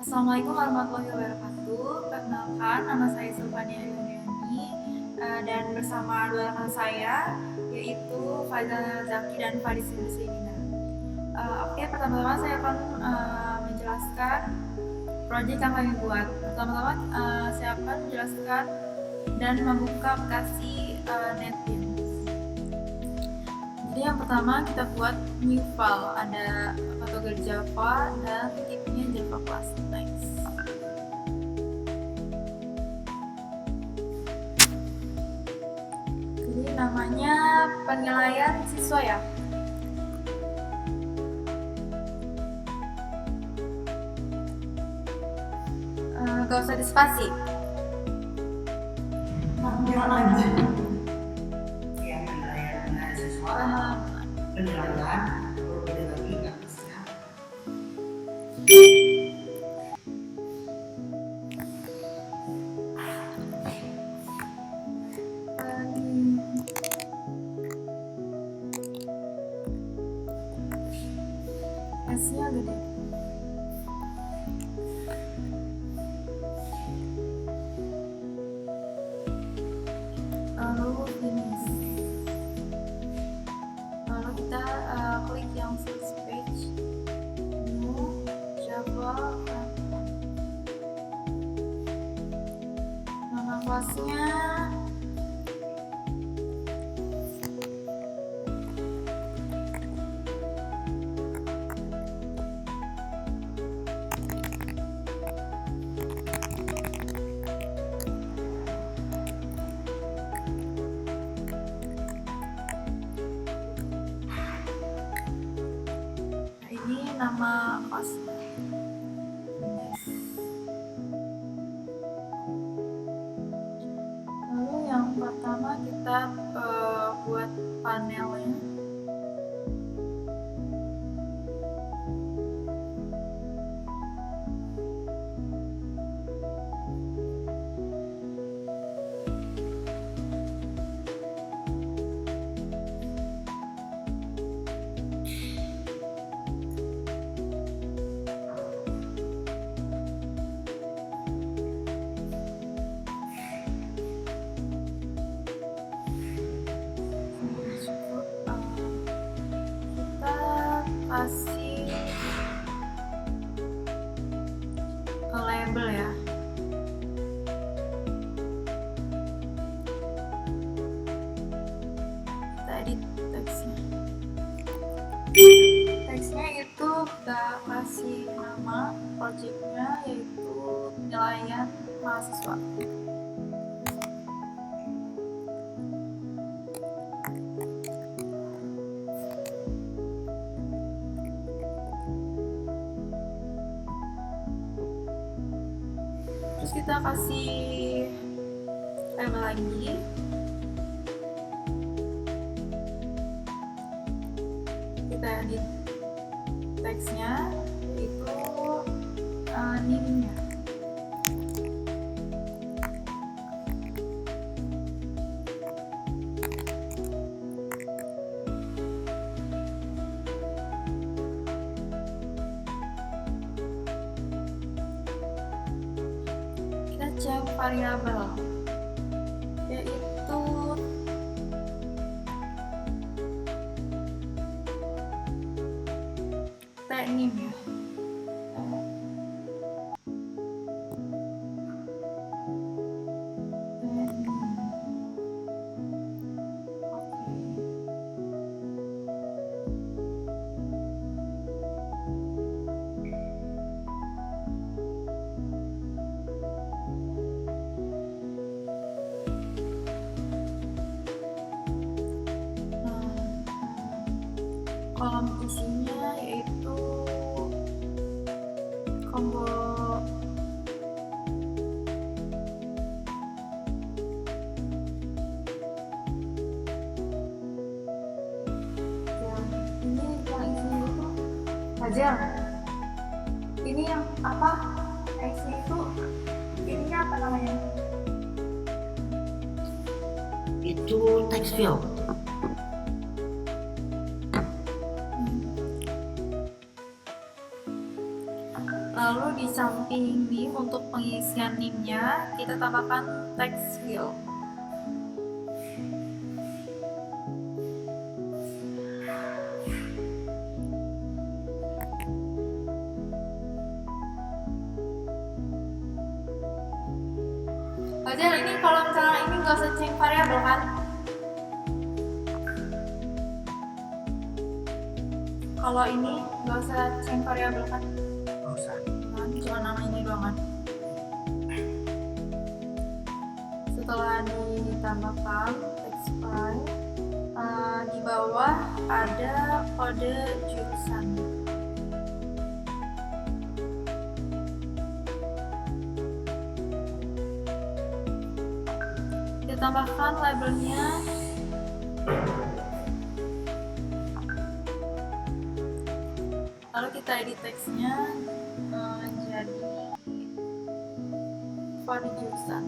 Assalamualaikum warahmatullahi wabarakatuh. Perkenalkan, nama saya Sulfania Yuniani dan bersama dua rekan saya yaitu Faizal Zaki dan Faris Husseina. Pertama-tama saya akan menjelaskan proyek yang kami buat. Pertama-tama saya akan menjelaskan dan membuka aplikasi NetBeans. Jadi yang pertama kita buat new file, ada kategori Java dan tipenya Java Class. Next. Jadi namanya penilaian siswa ya. Gak usah dispasi. Bilang aja. Ya, penilaian siswa. Penilaian berbeda lagi kasusnya. S-nya gede. Lalu finish. Lalu kita klik yang first page, new Java, nama kelasnya nama kelasnya. Lalu yang pertama kita buat panelnya. Kasih label ya. Kita edit teksnya. Teksnya itu kita kasih nama projectnya yaitu penilaian mahasiswa. Terus kita kasih label lagi. Kita edit teksnya itu namenya. cek variabel, yaitu teknik ya. Kolom isinya yaitu combo ya, ini yang isinya itu Hajar. Ini yang apa? Isinya itu ininya apa namanya? Itu text field. Lalu di samping NIM untuk pengisian NIM-nya kita tambahkan text field. Wajar ini kalau misalnya ini nggak usah cek variabel kan? Kalau ini nggak usah cek variabel kan? Nggak usah. Cuma nama ini doang kan. Setelah ditambahkan text file, di bawah ada kode jurusan. Kita tambahkan labelnya. Lalu kita edit teksnya jadi kode jurusan.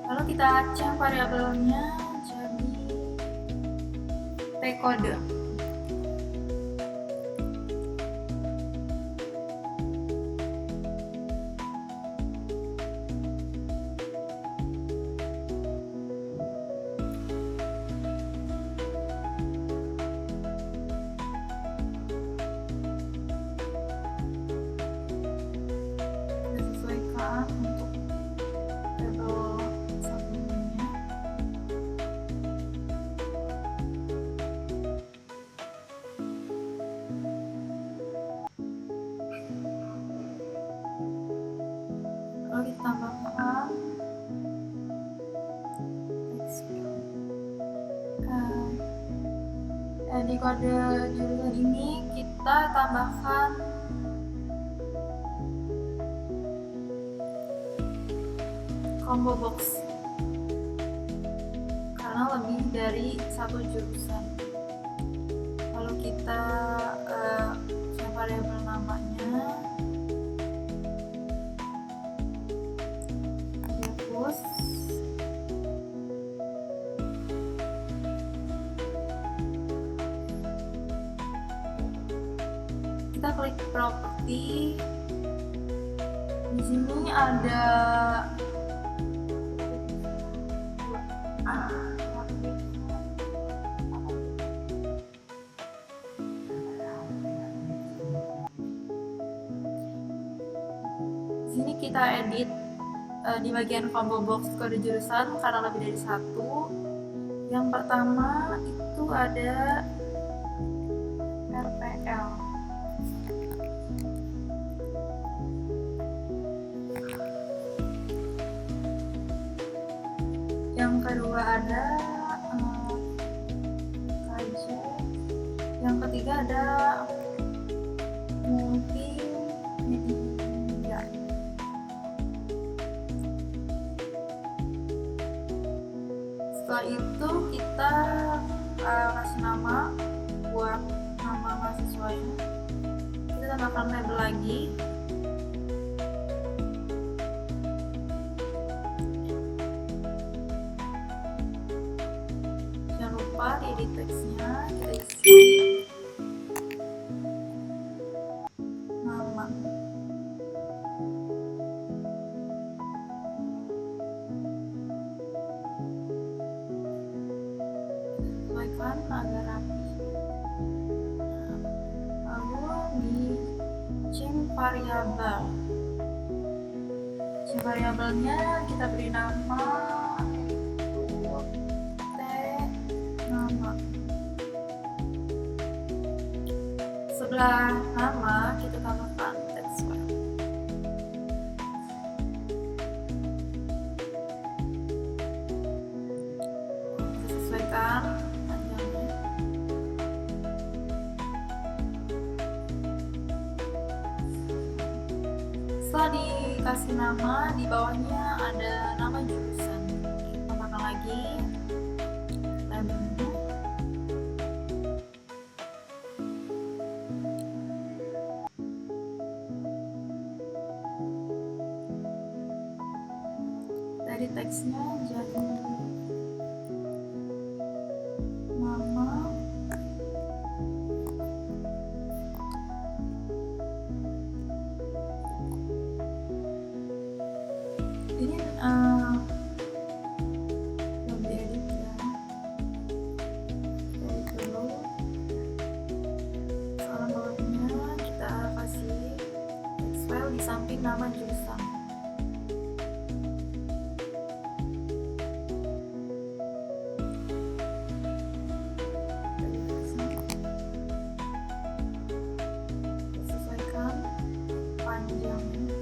Lalu kita cek variabelnya jadi T-kode. Kita sesuaikan untuk label sampingnya. Lalu ditambahkan text field. Di kode jurusan ini kita tambahkan combo box karena lebih dari satu jurusan. Lalu kita cek variabel namanya, hapus. Kita klik properti. Di sini ada sini kita edit di bagian combo box kode jurusan karena lebih dari satu. Yang pertama itu ada RPL. Yang kedua ada KJ. Yang ketiga ada multimedia. Setelah itu kita kasih nama buat nama mahasiswanya. Kita tambahkan label lagi. edit teksnya, kita isi nama. Sesuaikan agar rapi. Lalu di change variabel. Change variabelnya kita beri nama t nama. Sebelah nama kita tambahkan text file. Kita sesuaikan panjangnya. Setelah dikasih nama, di bawahnya ada nama jurusan. Kita tambahkan lagi labelnya. Dari teksnya jadi nama ini belum diedit ya, dari dulu. Soal bawahnya kita kasih text file di samping nama jurusan. Sesuaikan panjangnya.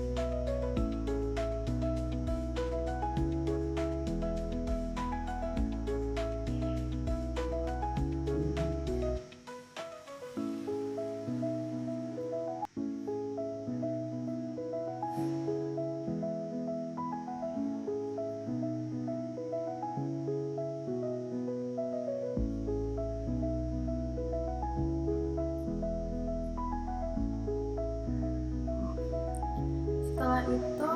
Setelah itu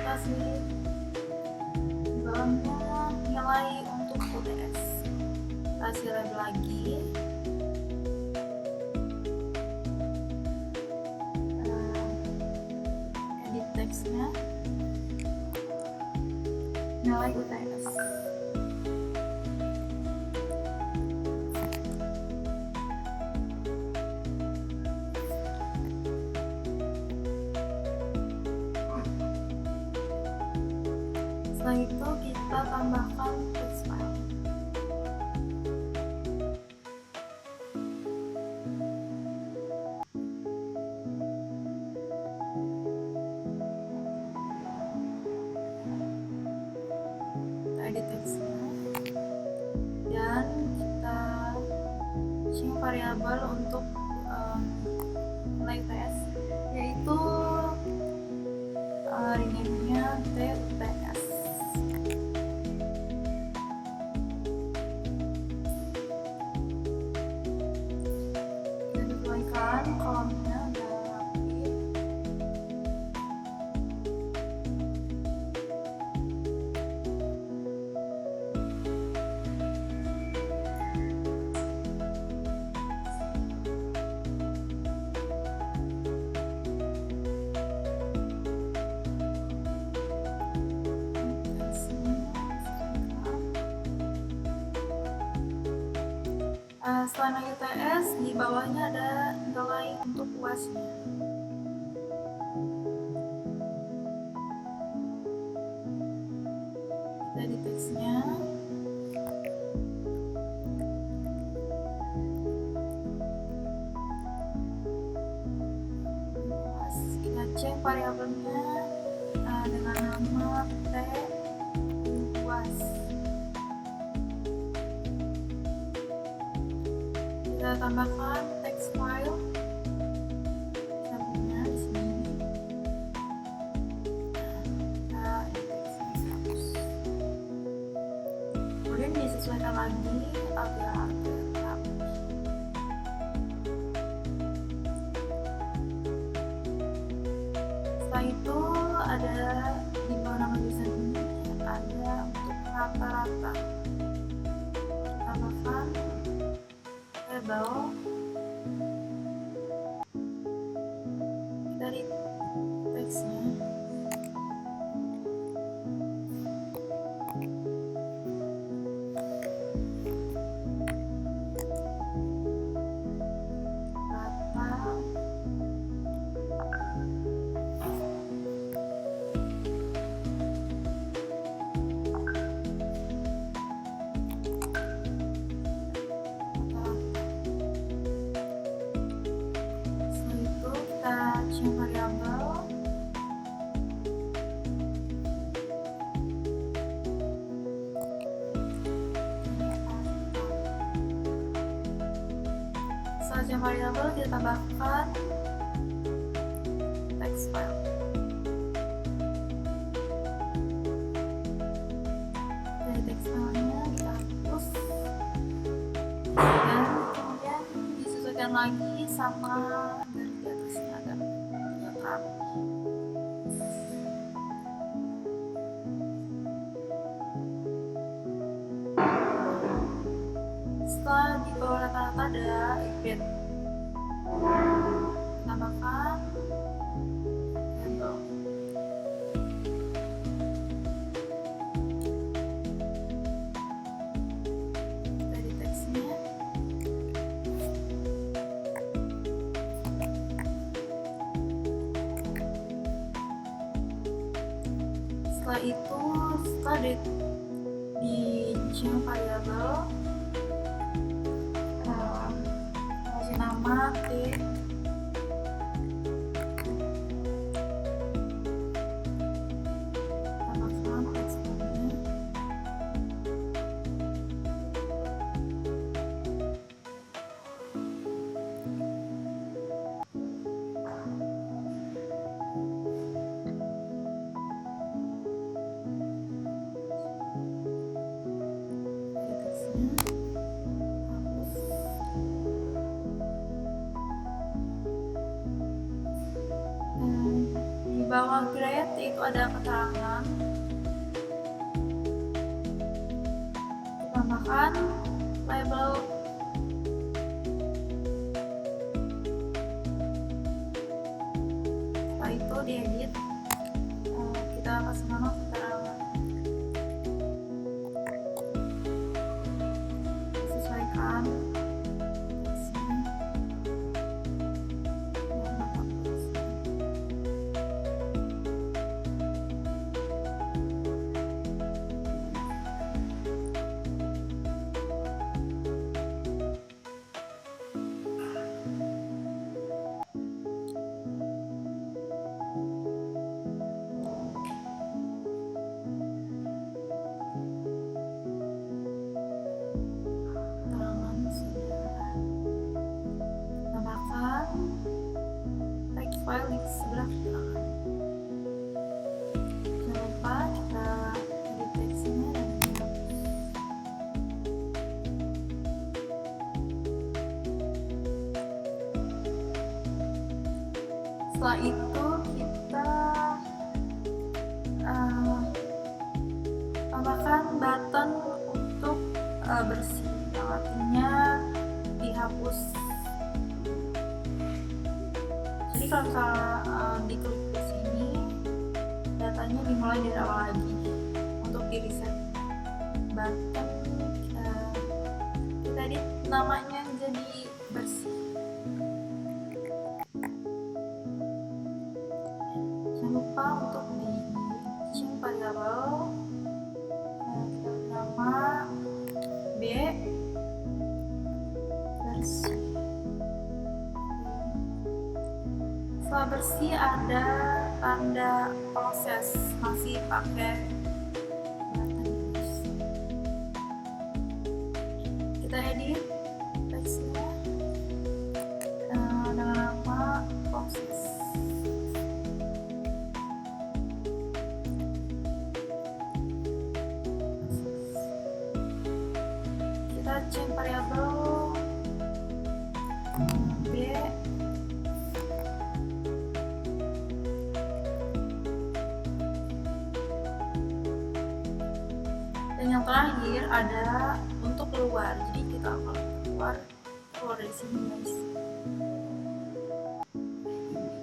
kasih di bawahnya nilai untuk UTS. Kasih label lagi. Edit teksnya. Nilai UTS. Setelah itu kita tambahkan text file. Kita edit teksnya dan kita change variabel untuk nilai UTS, yaitu rename-nya TUTS. Kita sesuaikan kolomnya udah rapi. Selain UTS, di bawahnya ada nilai untuk UASnya. Kita di teksnya. Kita cek variabelnya dengan nama T UAS. Kita tambahkan text file sampingnya di sini. Kita teksnya hapus. Kemudian disesuaikan lagi agar rapi. Setelah itu ada di bawah nama jurusan ini ada untuk rata-rata. Kita variabel, dari teksnya change variabel, setelah change variabel kita tambahkan text file. Dari text filenya kita hapus dan kemudian disesuaikan lagi sama dari di atasnya agar terlihat rapi. Setelah di bawah rata-rata ada embed, tambahkan handle. Dari teksnya setelah itu, setelah di change variabel, kasih nama T, tambahkan teksnya. Di bawah grade itu ada keterangan, tambahkan label setelah itu diedit, kita kasih nama keterangan, sesuaikan teksnya. Text file di sebelah kanan. Jangan lupa kita edit teksnya dan dihapus. Setelah itu kita tambahkan button untuk bersih, yang artinya dihapus. Jadi kalau misalnya diklik di sini, datanya dimulai dari awal lagi. Untuk di reset button, kita edit namanya jadi bersih. Jangan lupa untuk di change variabel, nama B bersih. Setelah bersih ada tanda proses, masih pakai button bersih. Kita edit teksnya dengan nama proses. Kita change variabel B dan yang terakhir ada untuk keluar. Jadi kita kalau keluar dari dari sini guys.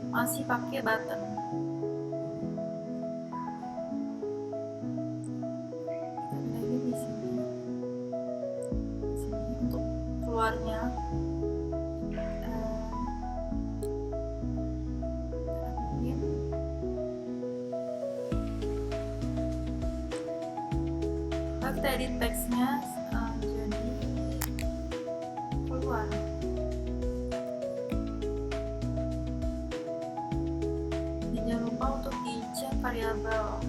Masih pakai button. Kita pindahin di sini. Sini untuk keluarnya. Kita edit teksnya jadi keluar. Dan jangan lupa untuk dicek variabel,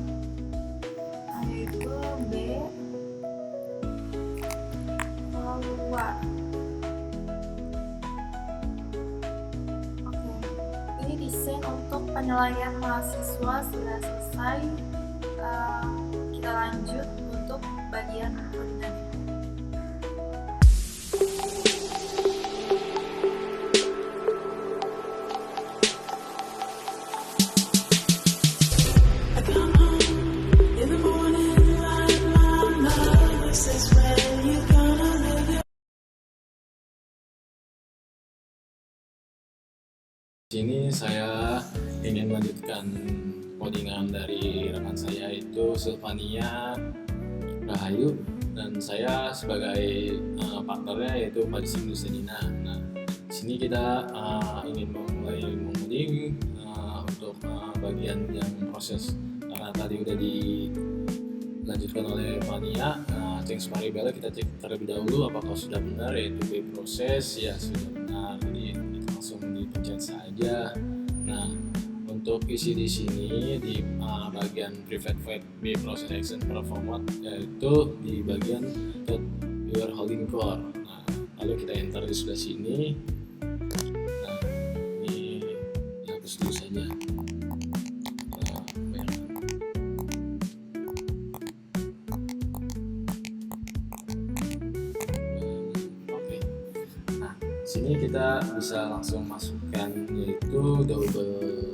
yaitu b keluar. Oke, ini desain untuk penilaian mahasiswa sudah selesai. Kita lanjut untuk bagian koordinat. Di sini saya ingin melanjutkan codingan dari rekan saya itu Silvania Rahayu, dan saya sebagai partnernya yaitu Fadising Dusenina. Nah, di sini kita ingin memulai mengoding untuk bagian yang proses, karena tadi udah dilanjutkan oleh Fania. Change variable kita cek terlebih dahulu apakah sudah benar, yaitu B proses ya sudah benar, jadi kita langsung dipencet saja. Nah, untuk isi di sini di bagian private void B process action perform yaitu di bagian your holding core. Nah, lalu kita enter di sebelah sini. Nah, ini dihapus dulu saja. Oke. Nah, sini kita bisa langsung masukkan yaitu double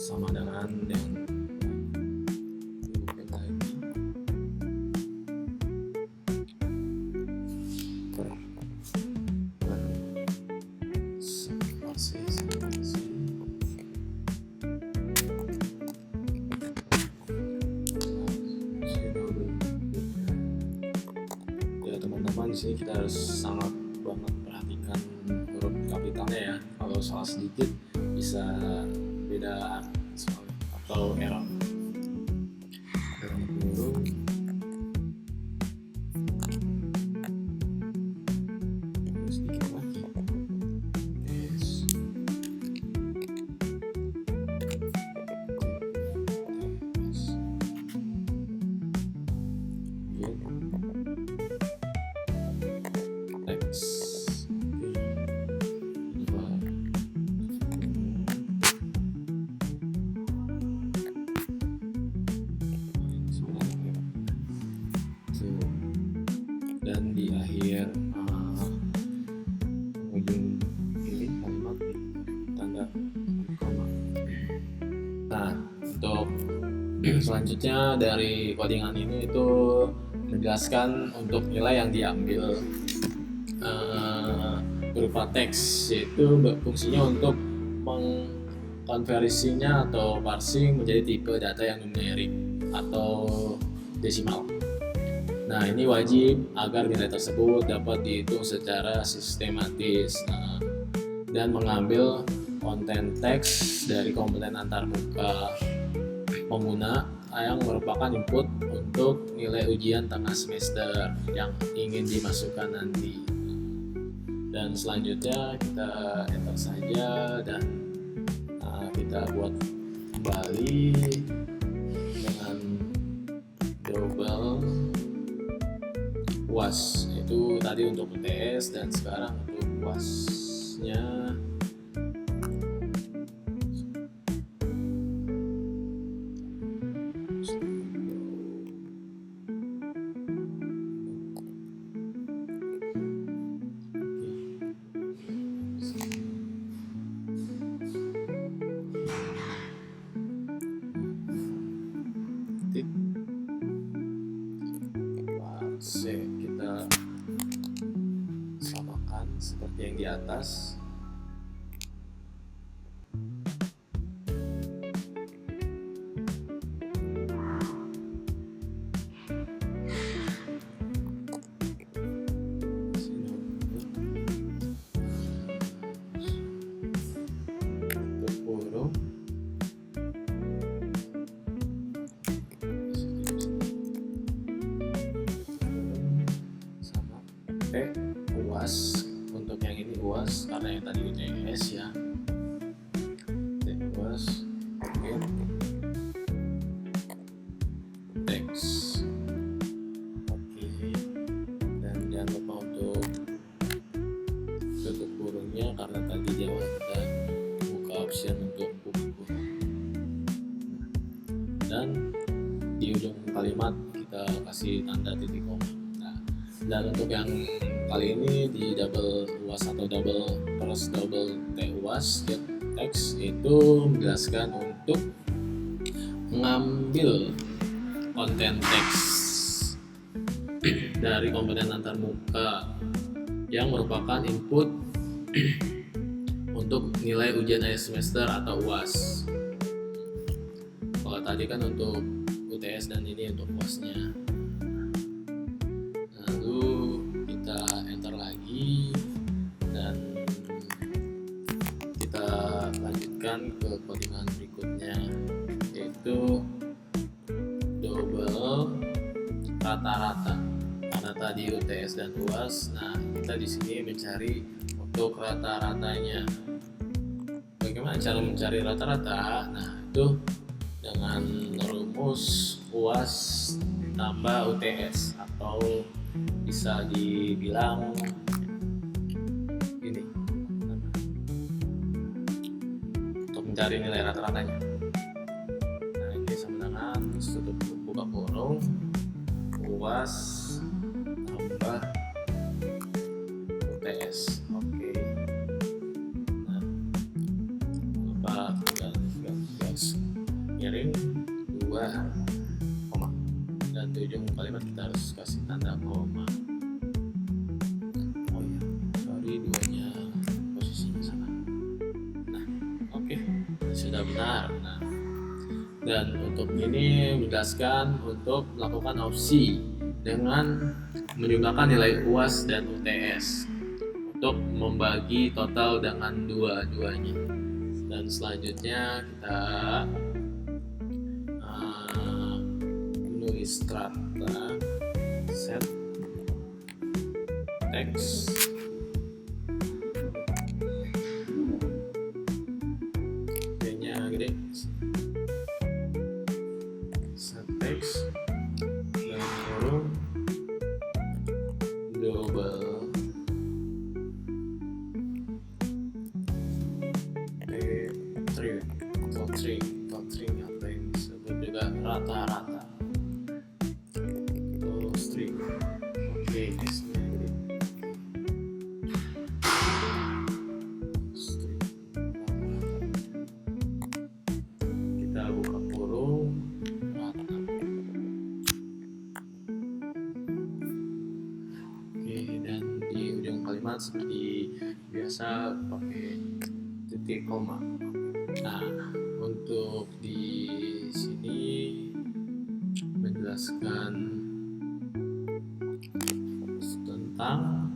sama dengan yang lagi ya teman-teman. Di sini kita harus sangat banget perhatikan huruf kapitalnya ya, kalau salah sedikit bisa beda soal atau error huruf. Sedikit lagi. Yes. Dan di akhir ujung kiri kalimat tanda koma. Nah, untuk selanjutnya dari codingan ini itu menjelaskan untuk nilai yang diambil berupa teks, yaitu fungsinya untuk mengkonversinya atau parsing menjadi tipe data yang numerik atau desimal. Nah, ini wajib agar nilai tersebut dapat dihitung secara sistematis dan mengambil konten teks dari komponen antarmuka pengguna yang merupakan input untuk nilai ujian tengah semester yang ingin dimasukkan nanti. Dan selanjutnya kita enter saja dan kita buat kembali dengan double UAS, itu tadi untuk UTS dan sekarang untuk UAS-nya. P UAS. Untuk yang ini UAS karena yang tadi UTS ya. UAS. Oke. Teks. Oke. Dan jangan lupa untuk tutup kurungnya karena tadi di awal kita buka option untuk buka kurung. Dan di ujung kalimat kita kasih tanda titik koma. Nah, dan untuk yang kali ini di double UAS atau double T UAS get text itu menjelaskan untuk mengambil konten teks dari komponen antarmuka yang merupakan input untuk nilai ujian akhir semester atau UAS. Kalau tadi kan untuk UTS dan ini untuk UAS-nya. Lalu kita enter lagi dan kita lanjutkan ke codingan berikutnya, yaitu double rata-rata. Karena tadi UTS dan UAS, nah kita di sini mencari untuk rata-ratanya. Bagaimana cara mencari rata-rata? Nah, itu dengan rumus UAS tambah UTS, atau bisa dibilang ini untuk mencari nilai rata-ratanya. Nah, ini sama dengan tutup buka kurung UAS tambah UTS. Oke. Nah, lupa garis miring 2 koma, dan di ujung kalimat kita harus kasih tanda koma. Oh ya, sorry, duanya posisinya salah. Nah, oke, sudah benar. Nah, dan untuk ini menjelaskan untuk melakukan opsi dengan menjumlahkan nilai UAS dan UTS untuk membagi total dengan dua-duanya. Dan selanjutnya kita menulis strata set text D-nya gede, set text dan kurung double string apa yang disebut juga rata-rata atau string. Oke, S-nya gede. String kita buka kurung rata. Oke, dan di ujung kalimat seperti biasa pakai titik koma. Nah, untuk di sini menjelaskan tentang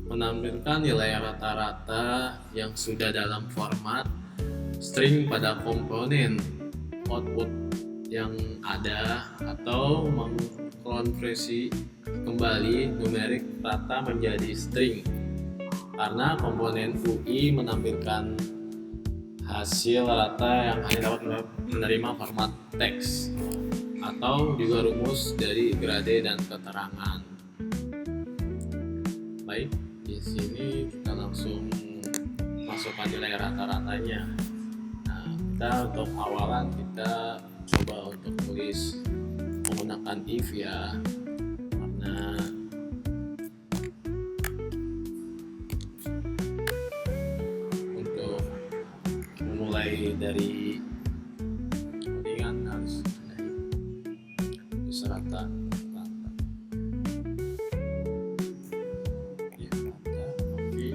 menampilkan nilai rata-rata yang sudah dalam format string pada komponen output yang ada, atau mengkonversi kembali numerik rata menjadi string karena komponen UI menampilkan hasil rata yang hanya dapat menerima format teks, atau juga rumus dari grade dan keterangan. Baik, di sini kita langsung masukkan nilai rata-ratanya. Nah, kita untuk awalan kita coba untuk tulis menggunakan if ya, karena mulai dari codingan harus rata ya, rata. Oke,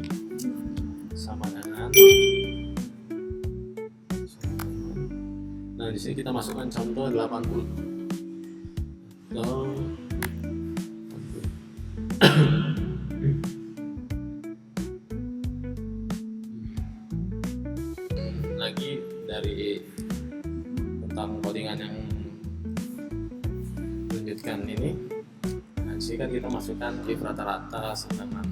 sama dengan. Nah, di sini kita masukkan contoh 80. So, lagi dari tentang codingan yang lanjutkan ini, nanti kan kita masukkan if rata-rata sedangkan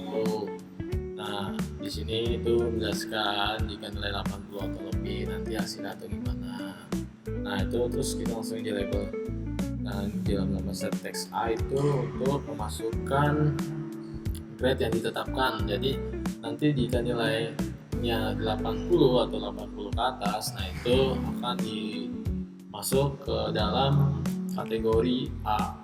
80. Nah, di sini itu menjelaskan jika nilai 80 atau lebih nanti hasilnya atau gimana. Nah, itu terus kita langsung di label. Nah, di dalam set teks A itu untuk memasukkan grade yang ditetapkan. Jadi nanti jika nilainya 80 atau 80 ke atas, nah itu akan masuk ke dalam kategori A.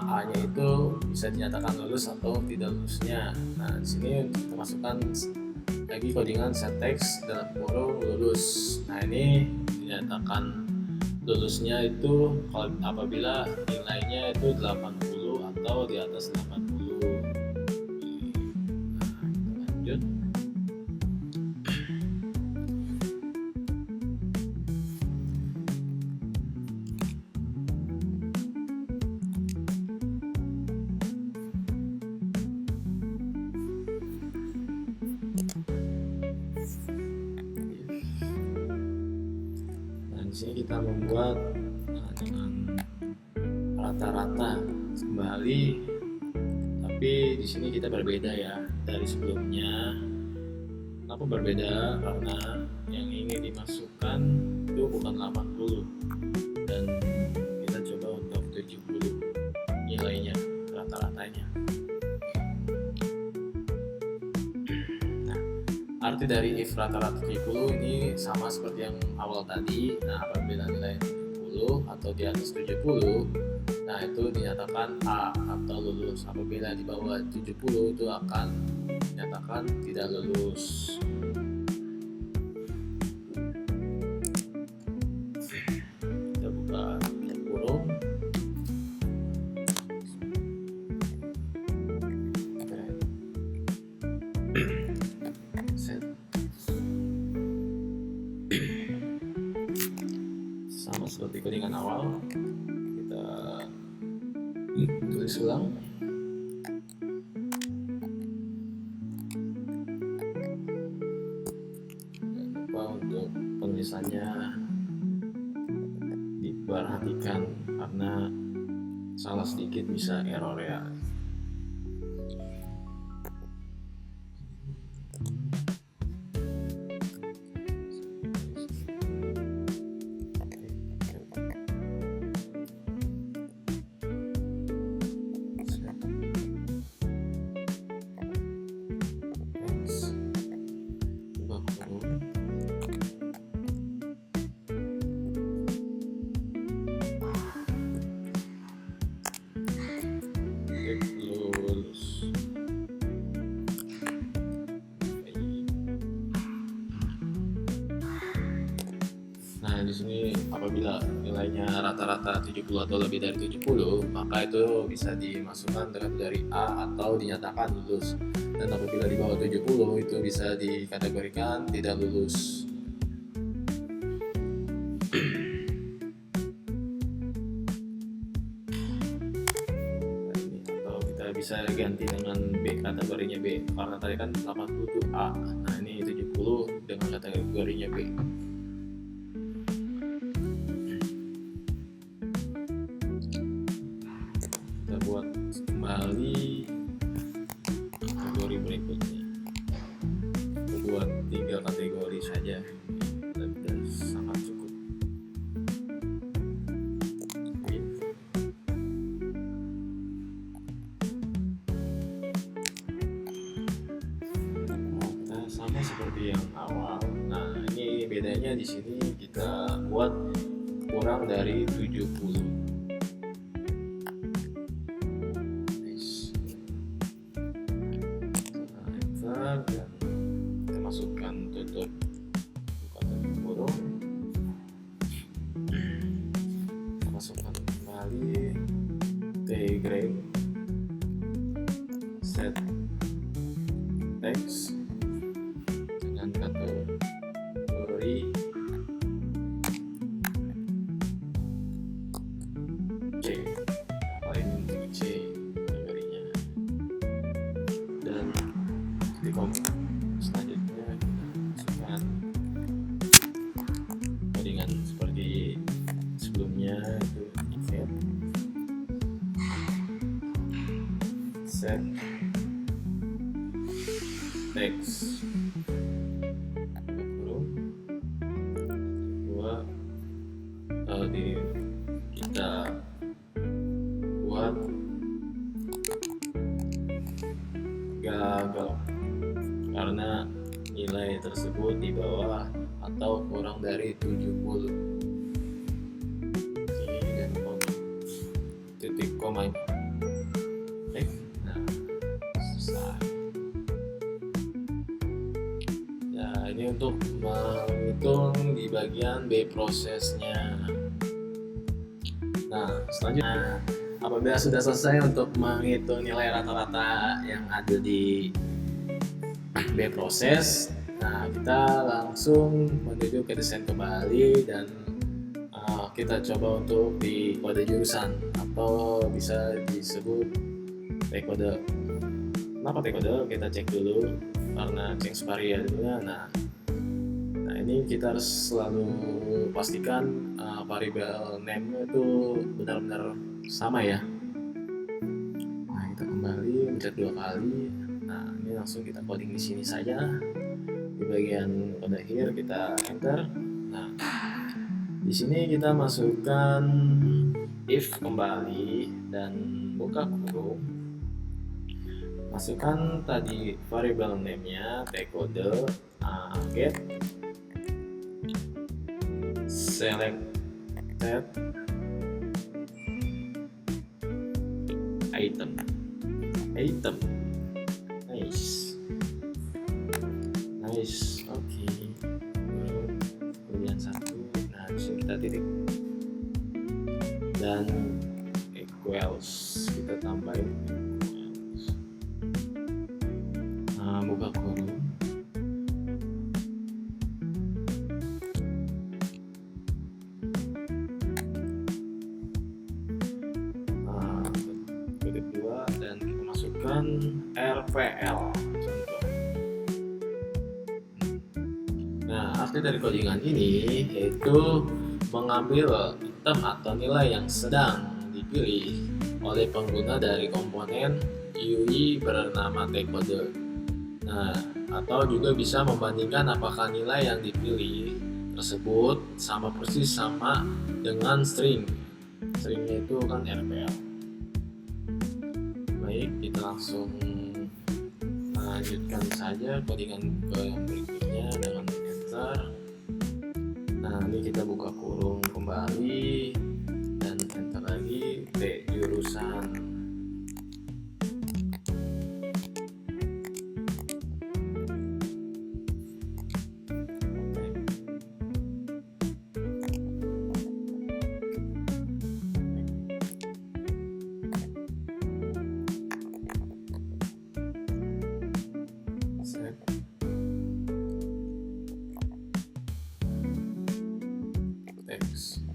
A-nya itu bisa dinyatakan lulus atau tidak lulusnya. Nah, di sini kita masukkan lagi codingan set teks dalam kurung lulus. Nah, ini dinyatakan lulusnya itu kalau apabila nilainya itu 80 atau di atas 80. Nah, kita lanjut. Di sini kita membuat dengan rata-rata kembali, tapi di sini kita berbeda ya dari sebelumnya. Kenapa berbeda? Karena yang ingin dimasukkan itu bukan 80 dan kita coba untuk 70 nilainya, rata-ratanya. Arti dari if rata-rata 70 ini sama seperti yang awal tadi. Nah, apabila nilai 70 atau di atas 70, nah itu dinyatakan A atau lulus. Apabila di bawah 70 itu akan dinyatakan tidak lulus. Kita buka kurung. Sama seperti codingan awal, kita tulis ulang. Jangan lupa untuk penulisannya diperhatikan karena salah sedikit bisa error ya. Lulus. Nah, di sini apabila nilainya rata-rata 70 atau lebih dari 70, maka itu bisa dimasukkan dari A atau dinyatakan lulus. Dan apabila di bawah 70 itu bisa dikategorikan tidak lulus. Bisa ganti dengan B, kategorinya B, karena tadi kan 80 itu A. Nah, ini 70 dengan kategorinya B. Kita buat kembali kategori berikutnya. Kita buat 3 kategori saja, dan sangat cukup. Sama seperti yang awal. Nah, ini bedanya di sini kita buat kurang dari 70. Nice. Nah, enter dan kita masukkan tutup buka kurung. Kita masukkan kembali T grade set text kategori C. Paling untuk C kategorinya. Dan di kolom selanjutnya kita masukkan codingan seperti sebelumnya, itu event teks kurung dua tadi kita buat gagal karena nilai tersebut di bawah atau kurang dari 70. Dan titik koma ini. Oke, nah selesai. Ya, ini untuk menghitung di bagian B prosesnya. Nah, selanjutnya apabila sudah selesai untuk menghitung nilai rata-rata yang ada di B proses, nah kita langsung menuju ke desain kembali dan kita coba untuk di kode jurusan atau bisa disebut T-kode. Kenapa T-kode? Kita cek dulu karena change variabelnya. Nah ini kita harus selalu pastikan variabel name itu benar-benar sama ya. Nah kita kembali mencet 2 kali. Nah ini langsung kita coding di sini saja. Di bagian kode here kita enter. Nah di sini kita masukkan if kembali dan buka kurung. Masukkan tadi variabel name-nya T-kode get selected item nice oke. Kemudian satu, nah disini kita titik dan equals kita tambahin equals. Nah buka kurung. Dan kita masukkan RPL contoh. Nah arti dari codingan ini yaitu mengambil item atau nilai yang sedang dipilih oleh pengguna dari komponen UI bernama T-kode. Nah atau juga bisa membandingkan apakah nilai yang dipilih tersebut sama persis sama dengan stringnya itu kan RPL. Baik, kita langsung lanjutkan saja codingan ke yang berikutnya dengan enter. Nah ini kita buka kurung kembali dan enter lagi T jurusan. Teks.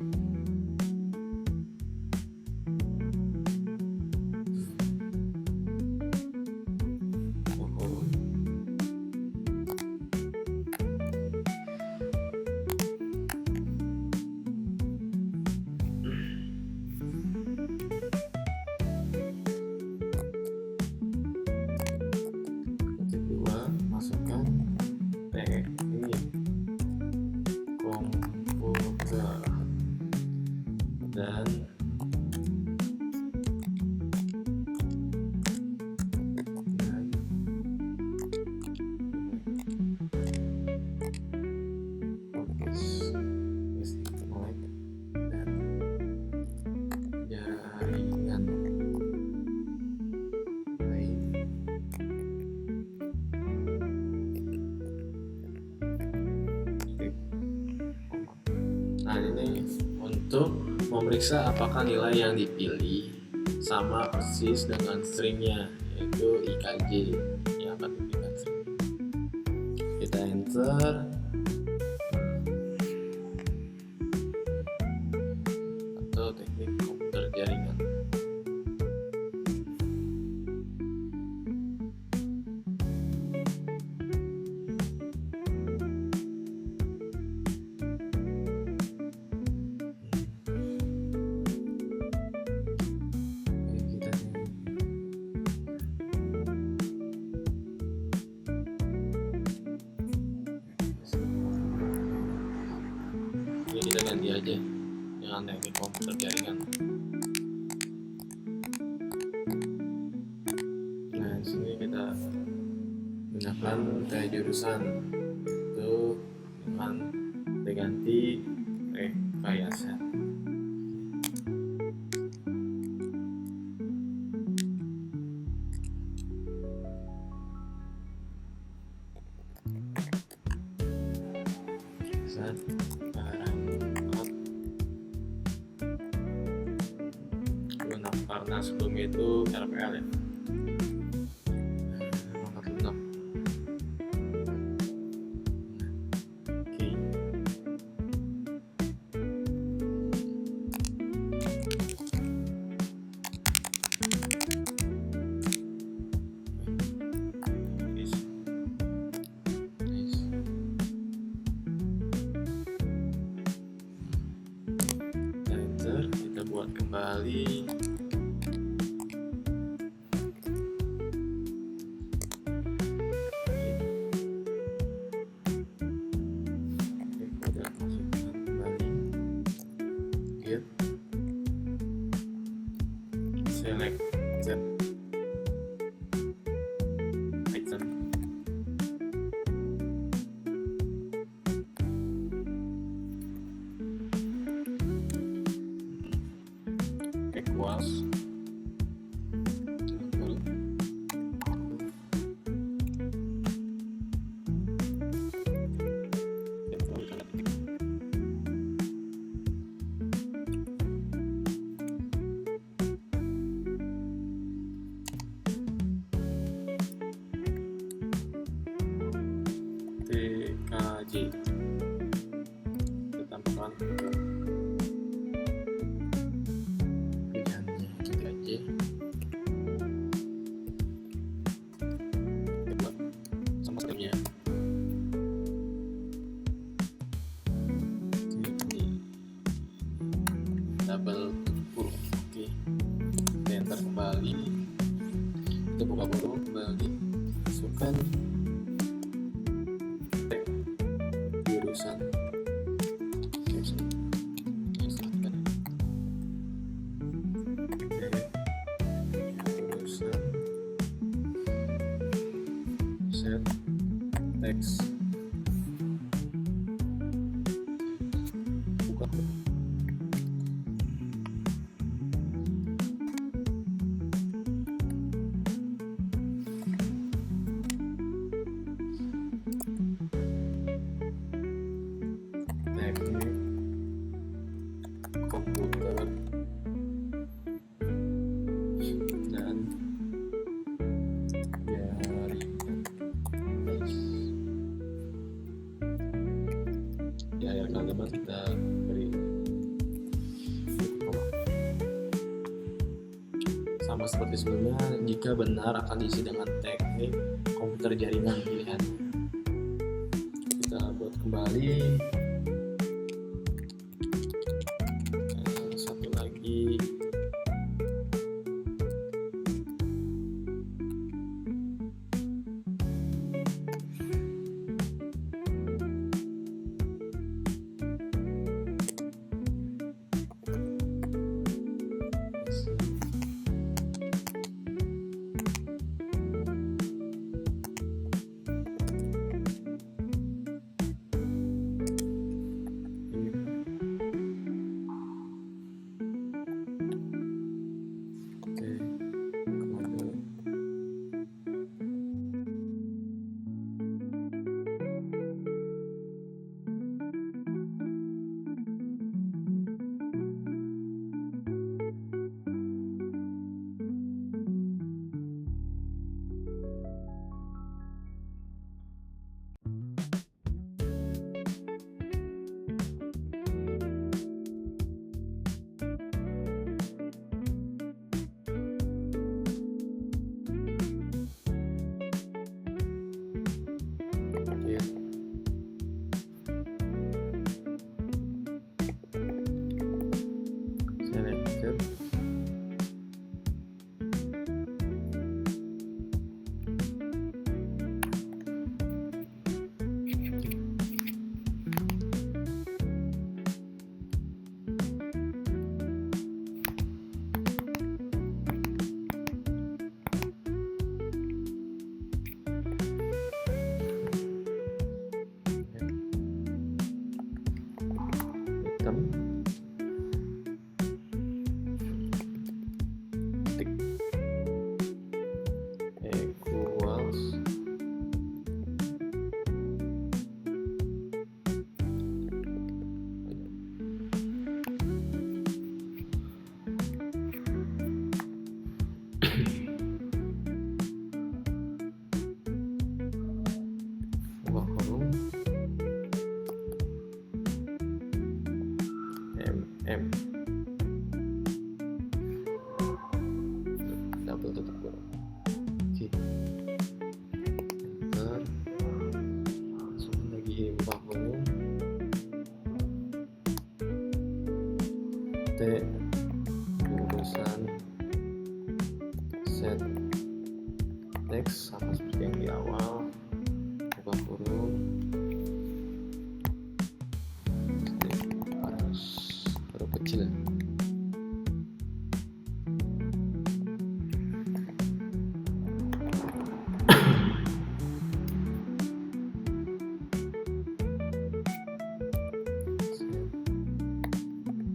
Kedua, masukkan teknik komputer dan dan jaringan. Baik. Nah ini untuk memeriksa apakah nilai yang dipilih sama persis dengan stringnya yaitu IKJ yang akan diberikan string. Kita enter. Atau teknik komputer jaringan. aja dengan teknik komputer jaringan. Nah, di sini kita gunakan kayak jurusan itu dengan diganti rekayasa. Sekarang karena sebelumnya itu RPL ya. Nomor 6. Oke. Enter, kita buat kembali. Select Z item. Equals TKJ. Kita tambahkan pilihannya TKJ. Coba sama sekalinya. Ini double huruf. Oke. Kita enter kembali. Kita buka huruf kembali. Masukkan jurusan set teks buka teknik komputer dan jaringan. Di akhir kalimat kita beri koma. Sama seperti sebelumnya, jika benar akan diisi dengan teknik komputer jaringan pilihan. Kita buat kembali. Satu lagi. item tik equals buka kurung mm double tutup kurung. Oke, enter, langsung lagi buka kurung, t urusan set text sama seperti yang di awal, buka kurung, harus huruf kecil.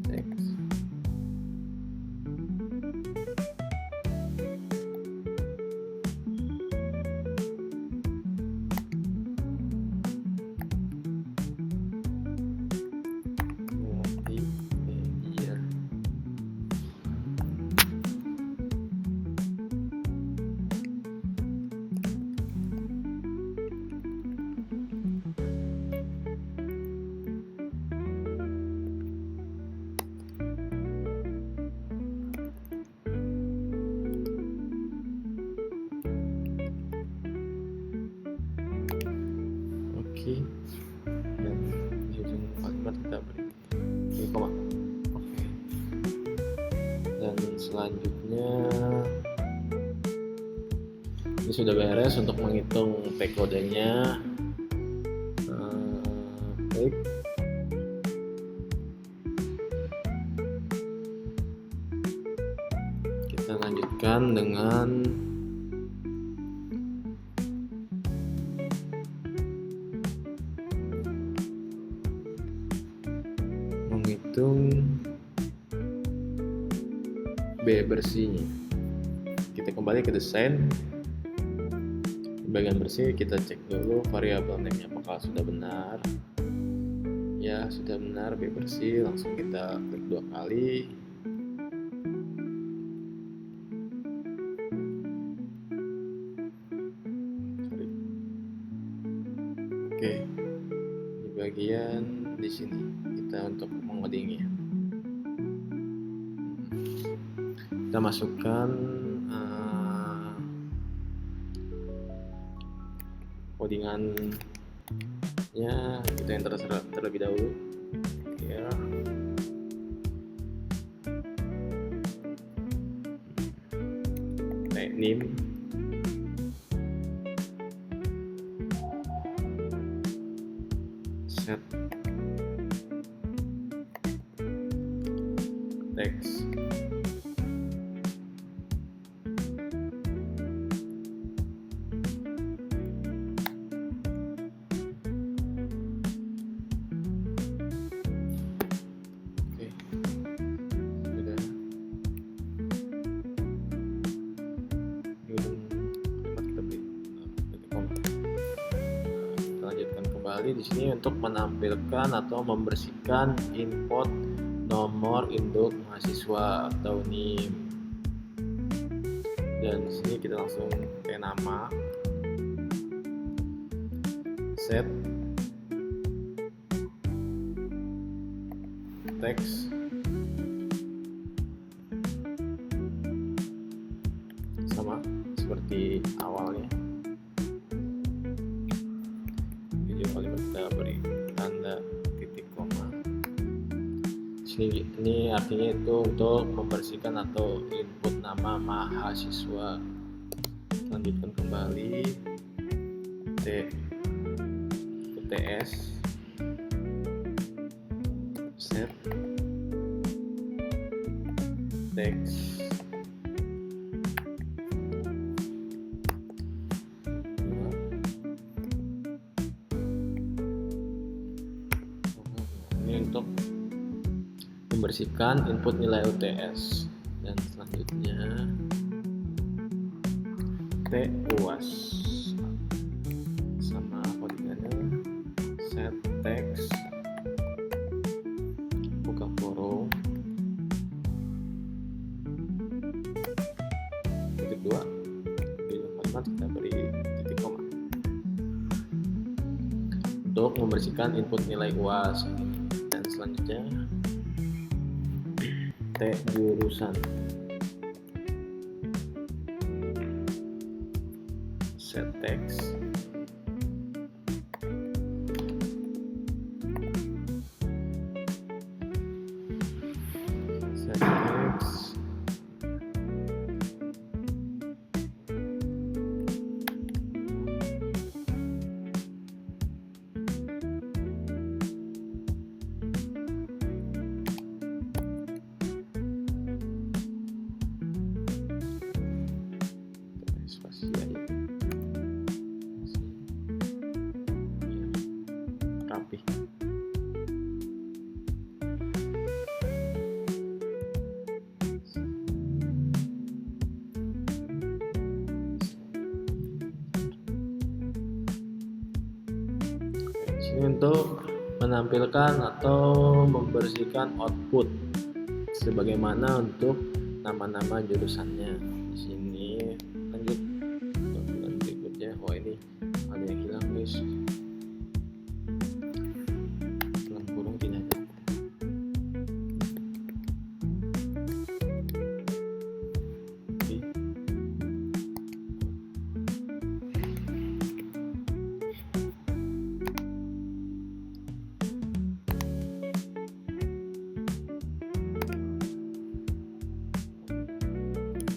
Text. Multimedia. Oke, dan di ujung kalimat kita beri koma. Oke, dan selanjutnya ini sudah beres untuk menghitung T kodenya. Baik, kita lanjutkan dengan menghitung B bersihnya. Kita kembali ke desain. Di bagian bersih kita cek dulu variabel name-nya apakah sudah benar. Ya, sudah benar, B bersih. Langsung kita klik 2 kali. Oke, di bagian di sini kita untuk mengodingnya. Kita masukkan codingannya, kita enter terlebih dahulu. Ya. Name set text di sini untuk menampilkan atau membersihkan input nomor induk mahasiswa atau NIM. Dan di sini kita langsung ke nama, set text sama seperti awalnya. Kalimat kita beri tanda titik koma. Ini artinya itu untuk membersihkan atau input nama mahasiswa. Lanjutkan kembali TS set text untuk membersihkan input nilai UTS. Dan selanjutnya T UAS sama codingannya set text buka forum titik 2 di kalimat kita beri titik koma untuk membersihkan input nilai UAS. Dan selanjutnya T jurusan set text set text spasi rapi. Ini untuk menampilkan atau membersihkan output sebagaimana untuk nama-nama jurusannya. Di sini lanjut tampilan berikutnya. Oh, ini ada yang hilang guys, dalam kurung tidak ada. Oke.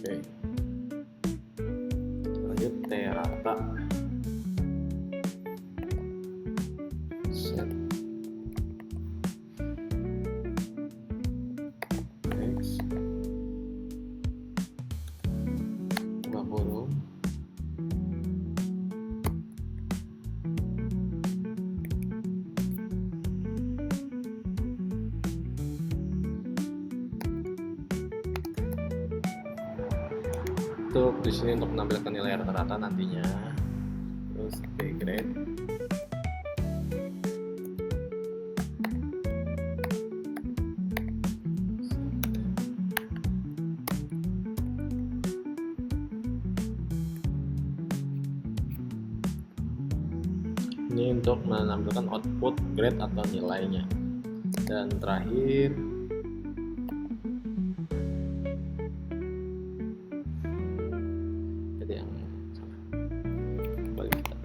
Oke. Lanjut T rata set text buka forum untuk di sini untuk menampilkan nilai rata-rata nantinya. Terus T grade ini untuk menampilkan output grade atau nilainya. Dan terakhir jadi yang sama kembali kita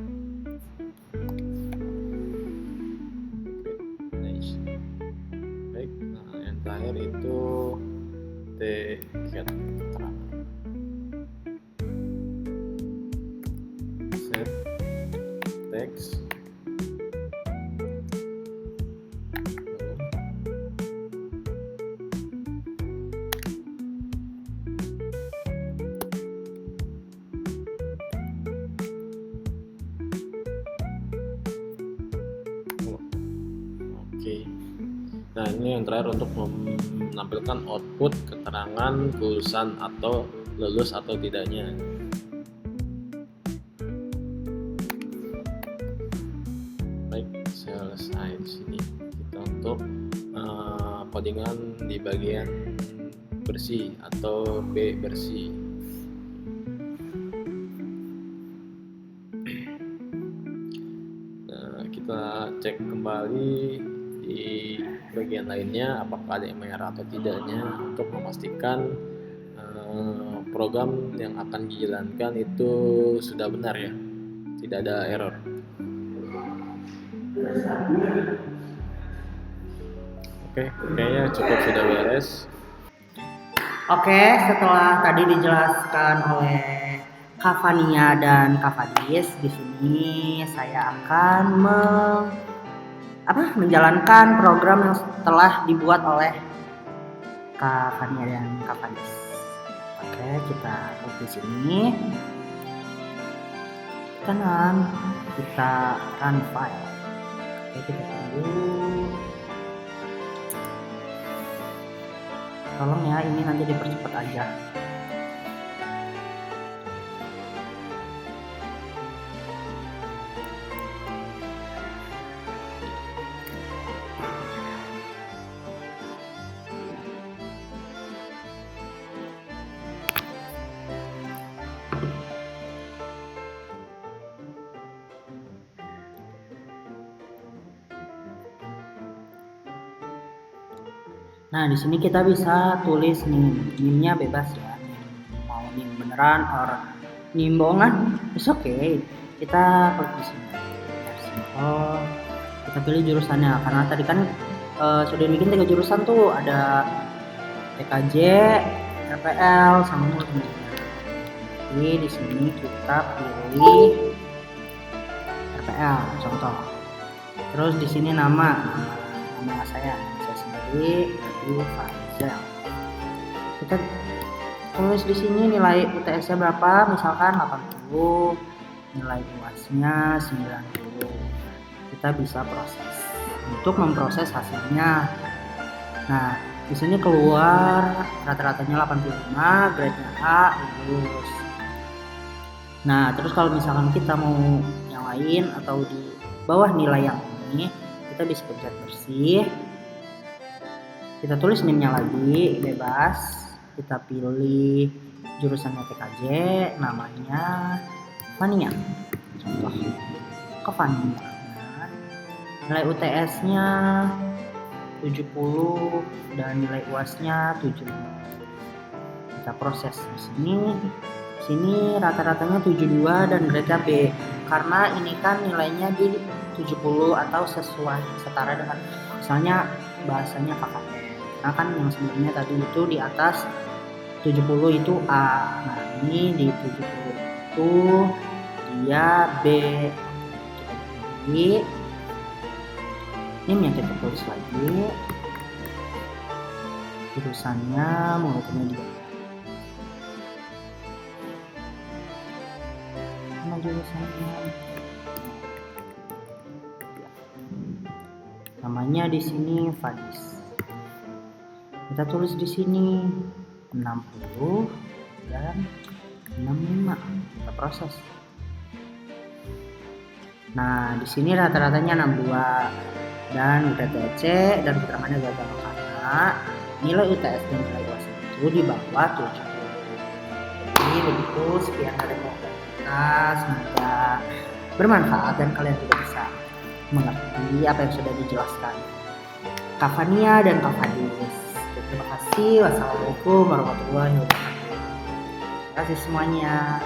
nice. Baik, nah yang terakhir itu T get keterangan set text Oke. Nah, ini yang terakhir untuk menampilkan output keterangan kelulusan atau lulus atau tidaknya. Baik, selesai di sini. Kita untuk codingan di bagian bersih atau B bersih. Nah, kita cek kembali di bagian lainnya apakah ada yang merah atau tidaknya untuk memastikan program yang akan dijalankan itu sudah benar ya, tidak ada error. Oke, kayaknya cukup sudah beres. Oke, setelah tadi dijelaskan oleh Kak Fania dan Kak Fadis, di sini saya akan menjalankan program yang telah dibuat oleh Kak Fania dan Kak Fadis. Oke, kita klik di sini. Kanan, kita run file. Oke, kita tunggu. Tolong ya, ini nanti dipercepat aja. Nah, di sini kita bisa tulis NIM-nya bebas ya. Mau NIM beneran or NIM bohongan, it's okay. Kita klik di sini. Biar simple. Kita pilih jurusannya karena tadi kan sudah bikin 3 jurusan tuh, ada TKJ, RPL sama multimedia. Jadi di sini kita pilih RPL contoh. Terus di sini nama saya sendiri yaitu Faizal. Kita tulis di sini nilai UTS-nya berapa, misalkan 80, nilai UAS-nya 90. Kita bisa proses untuk memproses hasilnya. Nah, di sini keluar rata-ratanya 85, grade-nya A, lulus. Nah, terus kalau misalkan kita mau yang lain atau di bawah nilai yang ini, kita bisa pencet bersih. Kita tulis NIM-nya lagi bebas. Kita pilih jurusannya TKJ, namanya Fania. Contoh ke Fania. Nilai UTS-nya 70 dan nilai UAS-nya 75. Kita proses di sini. Sini rata-ratanya 72 dan grade B. Karena ini kan nilainya di 70 atau sesuai setara dengan misalnya bahasanya KKN. Nah kan yang sebelumnya tadi itu di atas 70 itu A. Nah ini di 70 itu dia B. Kita pilih ini yang kita tulis lagi. Jurusannya multimedia. Nama jurusannya. Namanya di sini Fadis. Kita tulis di sini 60 dan 65. Kita proses. Nah, di sini rata-ratanya 62 dan UTC dan keterangannya gagal karena nilai UTS dan nilai UAS itu di bawah 70. Jadi begitu, sekian dari kita, semoga bermanfaat dan kalian juga bisa mengerti apa yang sudah dijelaskan Kak Fania dan Kak Fadis. Terima kasih. Wassalamualaikum warahmatullahi wabarakatuh. Terima kasih semuanya.